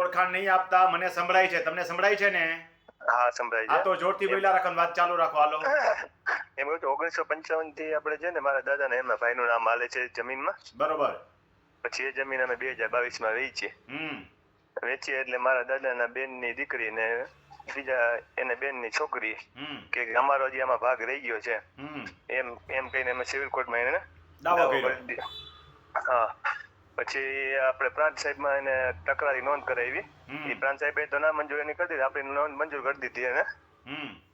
ઓળખાણ નહીં આપતા મને સંભળાય છે, તમને સંભળાય છે ને? હા સંભળાય આ છે. તો જોરથી બોલ્યા રાખો ને વાત ચાલુ રાખો. હાલો. એમ કહું છું 1955 થી આપણે છે ને મારા દાદા ને એમના ભાઈનું નામ હાલે છે જમીનમાં. બરોબર. પછી એ જમીન અમે 2022 માં વેચી. વેચી એટલે મારા દાદાના બેનની દીકરી ને બીજા એને બેનની છોકરી કે અમારો જે આમાં ભાગ રહી ગયો છે એમ એમ કહીને અમે સિવિલ કોર્ટમાં એને દાવો કર્યો. હા પછી આપણે પ્રાંત સાહેબમાં એને તકરારી નોંધ કરાવી. એ પ્રાંત સાહેબે તો ના મંજૂર એની કરી દીધી, આપણે નોંધ મંજૂર કરી દીધી એને.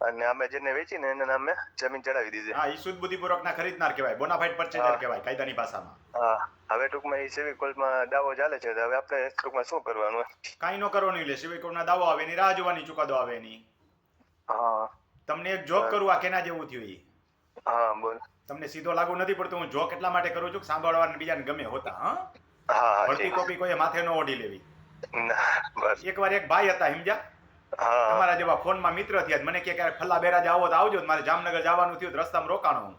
અને અમે જેને વેચીને એના નામે જમીન ચડાવી દીધી. હા, ઈ સુદબુદ્ધિપૂર્વકના ખરીદનાર કહેવાય, બોનાફાઇડ પરચેઝર કહેવાય કાયદાની ભાષામાં. હા, હવે ટૂંકમાં એ સિવિલ કોર્ટમાં દાવો ચાલે છે. હવે આપણે ટૂંકમાં શું કરવાનું? કાંઈ ન કરવાનું. એટલે સિવિલ કોર્ટના દાવો આવે એની રાહ જોવાની, ચુકાદો આવે એની. હા, તમને એક જોક કરું, આ કેના જેવું થયું ઈ? હા બોલ. તમને સીધો લાગુ નથી પડતો. હું જોક એટલા માટે કરું છું કે સાંભળવાને બીજાને ગમે હોતા. હા, ભરતી કોપી કોઈએ માથે ન ઓઢી લેવી. બસ. એકવાર એક ભાઈ હતા, સમજ્યા? તમારા જેવા ફોનમાં મિત્ર થયા. મને કે ક્યારેક ફલ્લા બેરાજ આવો તો આવજો. મારે જામનગર જવાનું થયું, રસ્તામાં રોકાણો હું.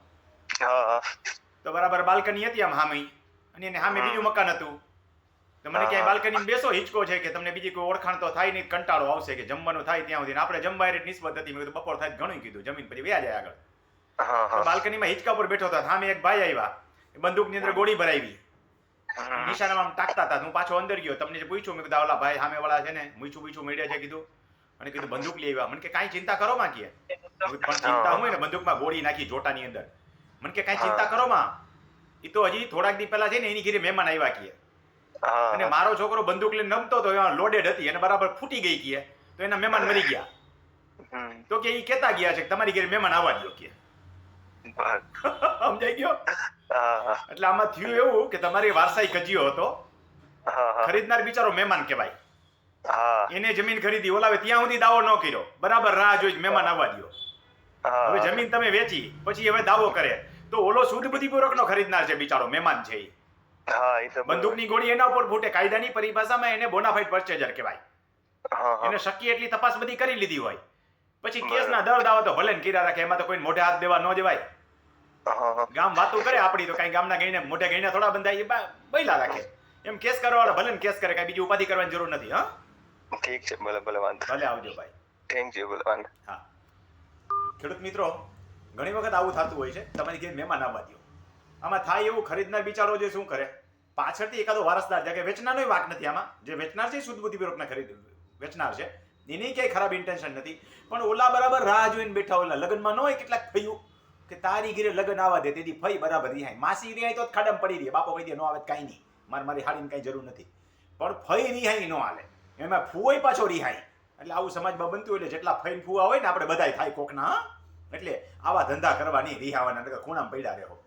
તો બરાબર બાલ્કની હતી આમ સામે, અને એને સામે બીજું મકાન હતું. તો મને ક્યાંય બાલ્કની બેસો, હિંચકો છે કે તમને બીજી કોઈ ઓળખાણ તો થાય નહીં, કંટાળો આવશે કે જમવાનું થાય ત્યાં સુધી. આપણે જમવા એ નિસ્બત હતી. મેં કીધું બપોર થાય ઘણું કીધું, જમીન પછી વ્યા જાય આગળ. બાલ્કનીમાં હિંચકા પર બેઠો હતો. સામે એક ભાઈ આવ્યા, બંદૂકની અંદર ગોળી ભરાવી, નિશાનામાં ટાકતા હતા. હું પાછો અંદર ગયો, તમને જે પૂછ્યું, મેં કીધું ઓલા ભાઈ સામે વાળા છે ને મૂછું મળ્યા છે કીધું. અને કીધું બંદૂક લઈ આવ્યા. મને કે કાંઈ ચિંતા કરો માં કે. પણ ચિંતા હોય ને, બંદૂકમાં ગોળી નાખી જોટાની અંદર. મને કે કાંઈ ચિંતા કરો માં, એ તો હજી થોડાક દી પહેલા છે ને એની ઘરે મહેમાન આવ્યા કે. અને મારો છોકરો બંદૂક લઈને નમતો તો એમાં લોડેડ હતી અને બરાબર ફૂટી ગઈ કે, તો એના મહેમાન મરી ગયા. તો કે એ કેતા ગયા છે કે તમારી ઘરે મહેમાન આવવા દો કે. સમજાઈ ગયો? એટલે આમાં થયું એવું કે તમારી વારસાઈ કજિયો હતો, ખરીદનાર બિચારો મહેમાન કહેવાય. એને જમીન ખરીદી, ઓલાવે ત્યાં સુધી દાવો ન કર્યો, બરાબર રાહ જોઈ મહેમાન આવવા દો. હવે જમીન તમે વેચી પછી હવે દાવો કરે તો ઓલો સુદબુદ્ધિપૂર્વક નો ખરીદનાર છે બિચારો, મહેમાન છે ઈ. બંદૂકની ગોળી એના ઉપર ફૂટે, કાયદાની પરિભાષામાં એને બોનાફાઇડ પરચેઝર કહેવાય. એને શક્ય એટલી તપાસ બધી કરી લીધી હોય, પછી કેસના દર દાવા તો ભલે ને કીરા રાખે, એમાં તો કોઈ મોઢે હાથ દેવા ન જવાય. ગામ વાતો કરે આપડી, તો કઈ ગામના ગઈને મોઢે ગઈને થોડા બંધાય, બૈલા રાખે. એમ કેસ કરવાવાળા ભલે ને કેસ કરે, કઈ બીજી ઉપાધિ કરવાની જરૂર નથી. હા ઠીક છે, ભલે ભલે વાંધો. ભલે આવજો ભાઈ. Thank you. ભલે વાંધો. હા, ખેડૂત મિત્રો, ઘણી વખત આવું થતું હોય છે, તમારી ઘેર મહેમાન આવવા દો. આમાં થાય એવું, ખરીદનાર બિચારો જે શું કરે, પાછળથી એકાદો વારસદાર જાય કે વેચનારનો વાત નથી આમાં. જે વેચનાર છે સુદબુદ્ધિપૂર્વકના વેચનાર છે, એની ક્યાંય ખરાબ ઇન્ટેન્શન નથી. પણ ઓલા બરાબર રાહ જોઈને બેઠા, ઓલા લગ્નમાં ન હોય કેટલાક થયું કે તારી ઘરે લગ્ન આવવા દે, તેથી ફઈ બરાબર રિહાય. માસી રિહાય તો ખાડમ પડી રહી, બાપો કહી દે ન આવે કાંઈ નહીં, મારી હાડીને કાંઈ જરૂર નથી. પણ ફઈ રિહાય ન હાલે, એમાં ફૂઓય પાછો રિહાય. એટલે આવું સમાજમાં બનતું હોય. એટલે જેટલા ફઈ ફૂવા હોય ને આપણે બધાય થાય કોકના. એટલે આવા ધંધા કરવાની રિહાવાના, ખૂણામાં પડ્યા રહો.